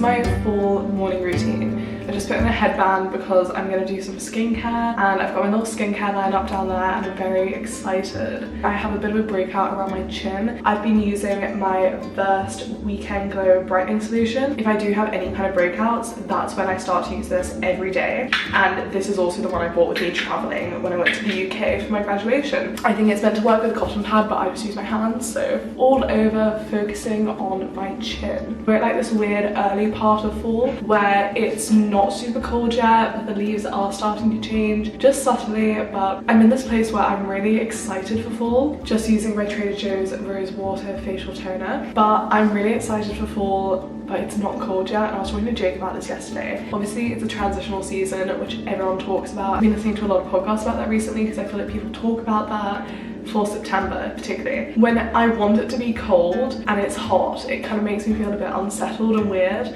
my fall morning routine. I just put in a headband because I'm going to do some skincare, and I've got my little skincare line up down there and I'm very excited. I have a bit of a breakout around my chin. I've been using my first Weekend Glow brightening solution. If I do have any kind of breakouts, that's when I start to use this every day. And this is also the one I bought with me traveling when I went to the UK for my graduation. I think it's meant to work with a cotton pad, but I just use my hands, so all over, focusing on my chin. We're at like this weird early part of fall where it's not super cold yet, but the leaves are starting to change just subtly. But I'm in this place where I'm really excited for fall, just using my Trader Joe's Rose Water facial toner. But I'm really excited for fall, but it's not cold yet, and I was talking to Jake about this yesterday. Obviously it's a transitional season, which everyone talks about. I've been listening to a lot of podcasts about that recently because I feel like people talk about that for September particularly. When I want it to be cold and it's hot, it kind of makes me feel a bit unsettled and weird.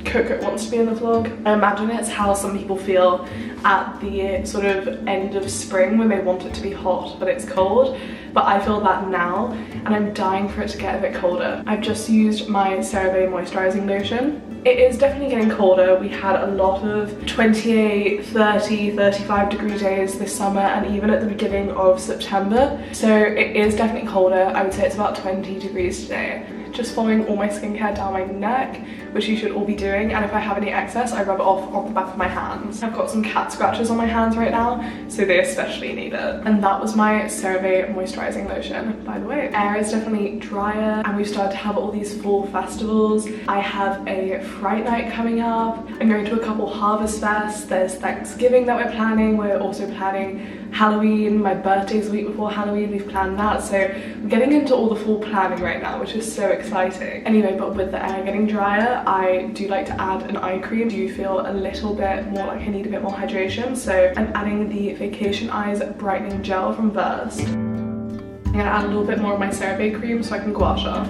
Coco wants to be in the vlog. I imagine it's how some people feel at the sort of end of spring when they want it to be hot but it's cold. But I feel that now, and I'm dying for it to get a bit colder. I've just used my CeraVe moisturizing lotion. It is definitely getting colder. We had a lot of 28, 30, 35 degree days this summer, and even at the beginning of September. So it is definitely colder. I would say it's about 20 degrees today. Just following all my skincare down my neck, which you should all be doing, and if I have any excess I rub it off on the back of my hands. I've got some cat scratches on my hands right now, so they especially need it. And that was my CeraVe moisturizing lotion, by the way. Air is definitely drier, and we've started to have all these fall festivals. I have a Fright Night coming up. I'm going to a couple Harvest Fests. There's Thanksgiving that we're planning. We're also planning Halloween. My birthday's a week before Halloween. We've planned that, so I'm getting into all the fall planning right now, which is so exciting. Anyway, but with the air getting drier, I do like to add an eye cream. I do feel a little bit more like I need a bit more hydration, so I'm adding the Vacation Eyes Brightening Gel from Versed. I'm gonna add a little bit more of my CeraVe cream so I can gua sha.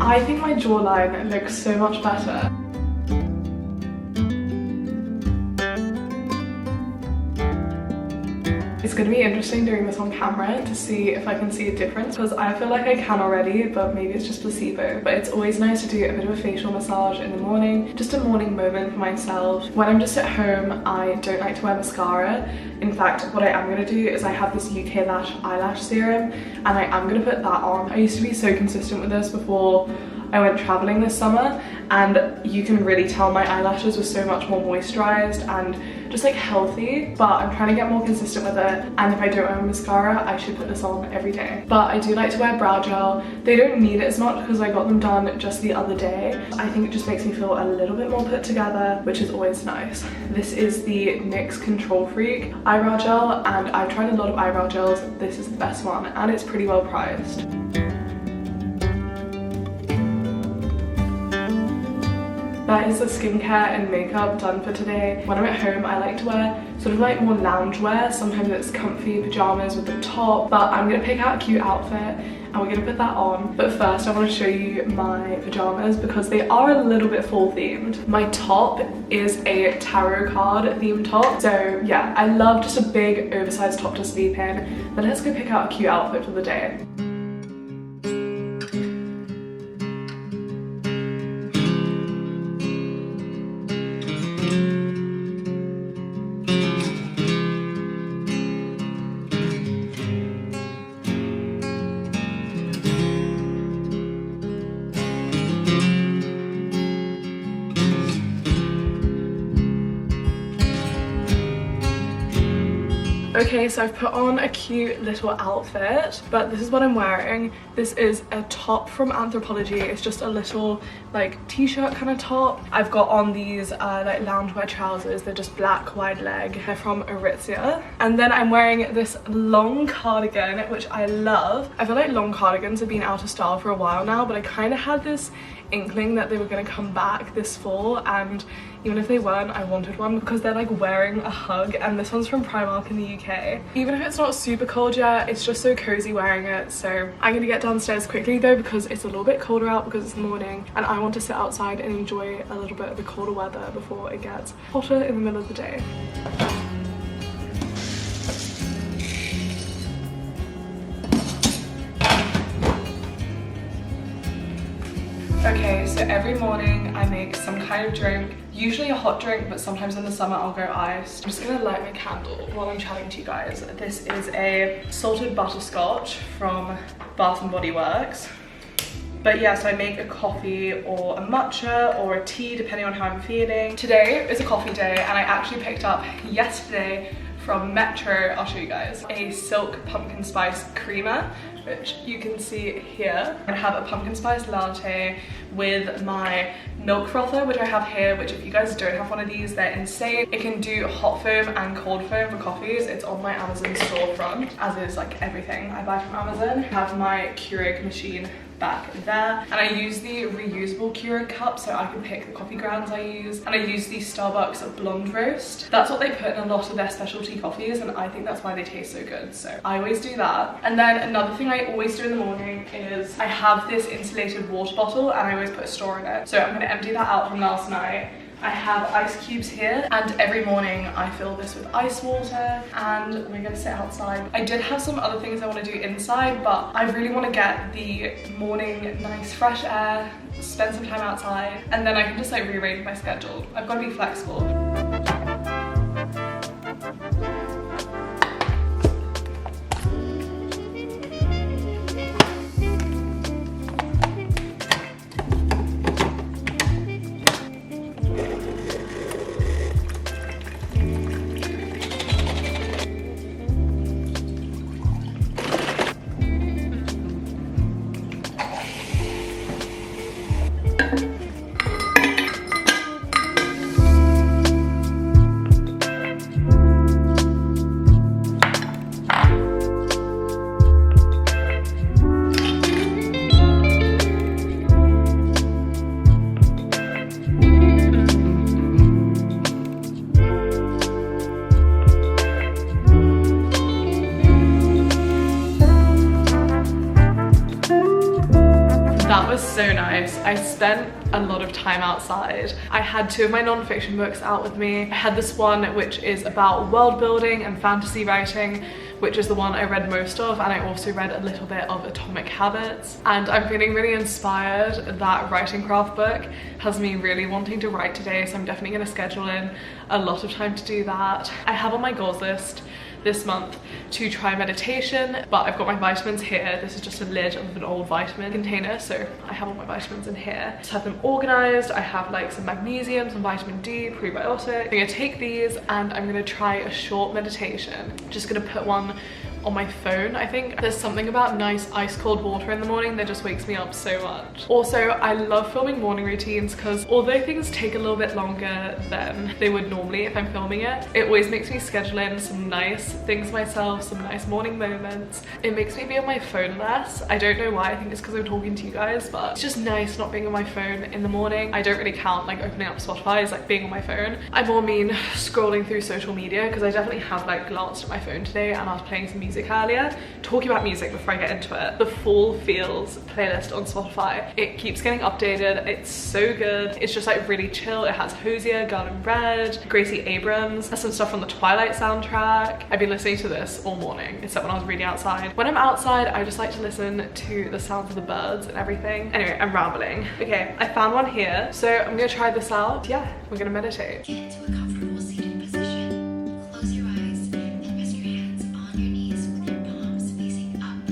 I think my jawline looks so much better. It's going to be interesting doing this on camera to see if I can see a difference, because I feel like I can already, but maybe it's just placebo. But it's always nice to do a bit of a facial massage in the morning, just a morning moment for myself. When I'm just at home, I don't like to wear mascara. In fact, what I am going to do is I have this UK Lash eyelash serum, and I am going to put that on. I used to be so consistent with this before I went traveling this summer, and you can really tell my eyelashes were so much more moisturized and just like healthy. But I'm trying to get more consistent with it, and if I don't wear mascara, I should put this on every day. But I do like to wear brow gel. They don't need it as much because I got them done just the other day. I think it just makes me feel a little bit more put together, which is always nice. This is the NYX Control Freak eyebrow gel, and I've tried a lot of eyebrow gels. This is the best one, and it's pretty well priced. That is the skincare and makeup done for today. When I'm at home, I like to wear sort of like more lounge wear. Sometimes it's comfy pajamas with the top, but I'm gonna pick out a cute outfit and we're gonna put that on. But first I want to show you my pajamas because they are a little bit fall themed. My top is a tarot card themed top. So yeah, I love just a big oversized top to sleep in. But let's go pick out a cute outfit for the day. Okay, so I've put on a cute little outfit, but this is what I'm wearing. This is a top from Anthropologie. It's just a little like t-shirt kind of top. I've got on these like loungewear trousers. They're just black wide leg. They're from Aritzia. And then I'm wearing this long cardigan, which I love. I feel like long cardigans have been out of style for a while now, but I kind of had this inkling that they were going to come back this fall, and even if they weren't, I wanted one because they're like wearing a hug. And this one's from Primark in the UK. Even if it's not super cold yet, it's just so cozy wearing it. So I'm gonna get downstairs quickly though because it's a little bit colder out because it's the morning, and I want to sit outside and enjoy a little bit of the colder weather before it gets hotter in the middle of the day. Okay, so every morning I make some kind of drink, usually a hot drink, but sometimes in the summer I'll go iced. I'm just gonna light my candle while I'm chatting to you guys. This is a salted butterscotch from Bath and Body Works. But yeah, so I make a coffee or a matcha or a tea depending on how I'm feeling. Today is a coffee day and I actually picked up yesterday from Metro, I'll show you guys, a silk pumpkin spice creamer, which you can see here. I have a pumpkin spice latte with my milk frother, which I have here, which if you guys don't have one of these, they're insane. It can do hot foam and cold foam for coffees. It's on my Amazon storefront, as is like everything I buy from Amazon. I have my Keurig machine back there, and I use the reusable Keurig cup so I can pick the coffee grounds I use, and I use the Starbucks blonde roast. That's what they put in a lot of their specialty coffees, and I think that's why they taste so good, so I always do that. And then another thing I always do in the morning is I have this insulated water bottle and I always put a straw in it, so I'm going to empty that out from last night. I have ice cubes here, and every morning I fill this with ice water, and we're gonna sit outside. I did have some other things I want to do inside, but I really want to get the morning nice fresh air, spend some time outside, and then I can just like rearrange my schedule. I've got to be flexible. That was so nice. I spent a lot of time outside. I had two of my non-fiction books out with me. I had this one which is about world building and fantasy writing, which is the one I read most of, and I also read a little bit of Atomic Habits. And I'm feeling really inspired. That writing craft book has me really wanting to write today, so I'm definitely going to schedule in a lot of time to do that. I have on my goals list this month to try meditation, but I've got my vitamins here. This is just a lid of an old vitamin container, so I have all my vitamins in here. Just have them organized. I have like some magnesium, some vitamin D, prebiotic. I'm gonna take these and I'm gonna try a short meditation. Just gonna put one on my phone. I think there's something about nice ice cold water in the morning that just wakes me up so much. Also, I love filming morning routines because although things take a little bit longer than they would normally if I'm filming it, it always makes me schedule in some nice things myself, some nice morning moments. It makes me be on my phone less. I don't know why. I think it's because I'm talking to you guys, but it's just nice not being on my phone in the morning. I don't really count like opening up Spotify as like being on my phone. I more mean scrolling through social media, because I definitely have like glanced at my phone today and I was playing some music earlier. Talking about music before I get into it, the Fall Feels playlist on Spotify, it keeps getting updated. It's so good. It's just like really chill. It has Hosier, Girl in Red, Gracie Abrams, there's some stuff from the Twilight soundtrack. I've been listening to this all morning, except when I was reading outside. When I'm outside, I just like to listen to the sounds of the birds and everything. Anyway, I'm rambling. Okay, I found one here, so I'm gonna try this out. Yeah, we're gonna meditate. Get into a comfortable seated position. Close your eyes and rest your hands on your knees with your palms facing up.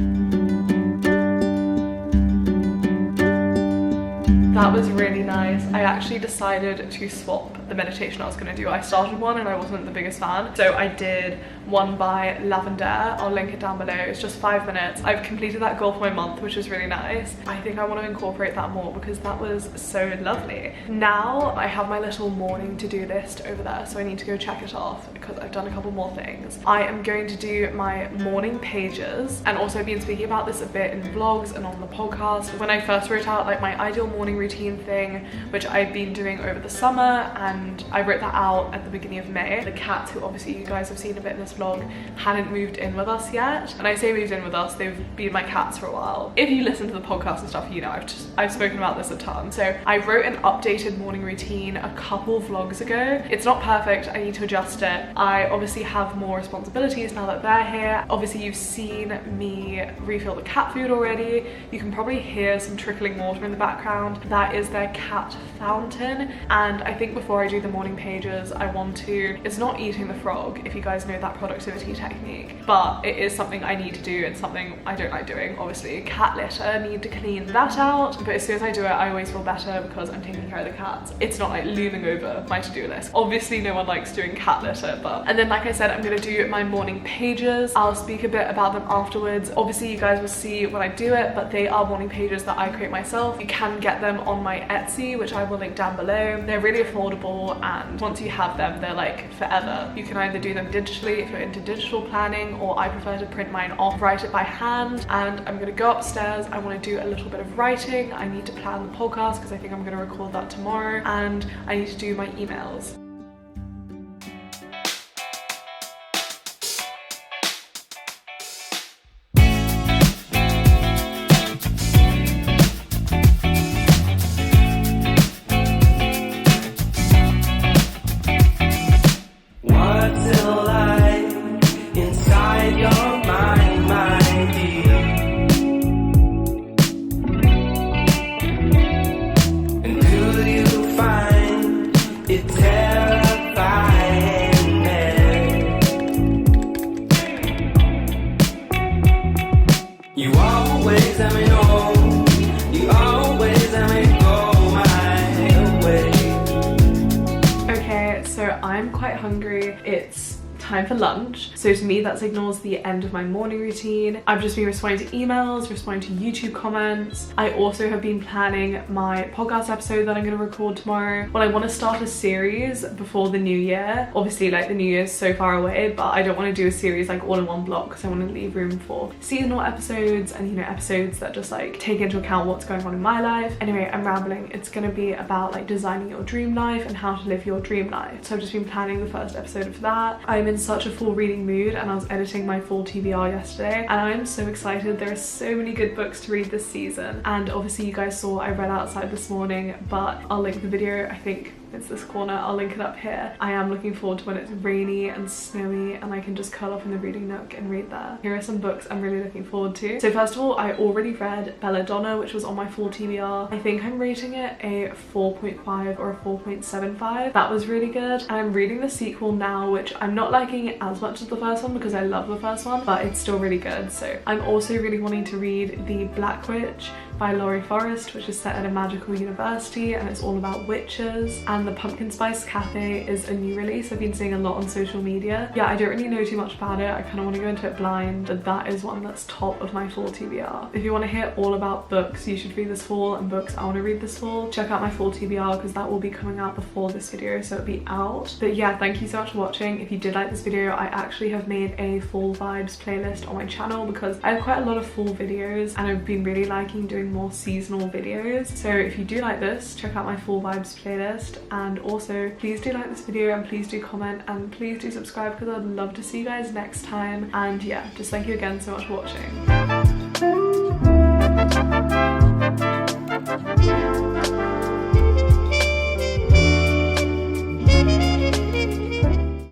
That was really nice. I actually decided to swap the meditation I was gonna do. I started one and I wasn't the biggest fan, so I did one by Lavender. I'll link it down below. It's just 5 minutes. I've completed that goal for my month, which is really nice. I think I want to incorporate that more because that was so lovely. Now I have my little morning to-do list over there, so I need to go check it off because I've done a couple more things. I am going to do my morning pages, and also been speaking about this a bit in vlogs and on the podcast. When I first wrote out like my ideal morning routine thing, which I've been doing over the summer, and I wrote that out at the beginning of May. The cats, who obviously you guys have seen a bit in this vlog hadn't moved in with us yet. And I say moved in with us, they've been my cats for a while. If you listen to the podcast and stuff, you know I've spoken about this a ton. So I wrote an updated morning routine a couple vlogs ago. It's not perfect, I need to adjust it. I obviously have more responsibilities now that they're here. Obviously you've seen me refill the cat food already. You can probably hear some trickling water in the background. That is their cat fountain. And I think before I do the morning pages, I want to, it's not eating the frog, if you guys know that productivity technique, but it is something I need to do and something I don't like doing. Obviously cat litter, need to clean that out, but as soon as I do it I always feel better because I'm taking care of the cats. It's not like looming over my to-do list. Obviously no one likes doing cat litter, but, and then like I said, I'm gonna do my morning pages. I'll speak a bit about them afterwards. Obviously you guys will see when I do it, but they are morning pages that I create myself. You can get them on my Etsy, which I will link down below. They're really affordable, and once you have them, they're like forever. You can either do them digitally if you're into digital planning, or I prefer to print mine off, write it by hand. And I'm gonna go upstairs. I want to do a little bit of writing. I need to plan the podcast because I think I'm gonna record that tomorrow, and I need to do my emails. I'm quite hungry. It's time for lunch. So to me that signals the end of my morning routine. I've just been responding to emails, responding to YouTube comments. I also have been planning my podcast episode that I'm going to record tomorrow. Well, I want to start a series before the new year. Obviously like the new year is so far away, but I don't want to do a series like all in one block because I want to leave room for seasonal episodes and, you know, episodes that just like take into account what's going on in my life. Anyway, I'm rambling. It's going to be about like designing your dream life and how to live your dream life. So I've just been planning the first episode for that. I'm in such a full reading mood, and I was editing my full TBR yesterday, and I'm so excited. There are so many good books to read this season, and obviously you guys saw I read outside this morning, but I'll link the video. I think it's this corner. I'll link it up here. I am looking forward to when it's rainy and snowy and I can just curl up in the reading nook and read there. Here are some books I'm really looking forward to. So first of all, I already read Belladonna, which was on my full TBR. I think I'm rating it a 4.5 or a 4.75. That was really good. And I'm reading the sequel now, which I'm not liking as much as the first one because I love the first one, but it's still really good. So I'm also really wanting to read The Black Witch by Laurie Forrest, which is set at a magical university and it's all about witches. And The Pumpkin Spice Cafe is a new release. I've been seeing a lot on social media. Yeah, I don't really know too much about it. I kind of want to go into it blind, but that is one that's top of my full TBR. If you want to hear all about books you should read this fall and books I want to read this fall, check out my full TBR because that will be coming out before this video, so it'll be out. But yeah, thank you so much for watching. If you did like this video, I actually have made a fall vibes playlist on my channel because I have quite a lot of fall videos and I've been really liking doing more seasonal videos. So if you do like this, check out my full vibes playlist, and also please do like this video and please do comment and please do subscribe because I'd love to see you guys next time. And yeah, just thank you again so much for watching.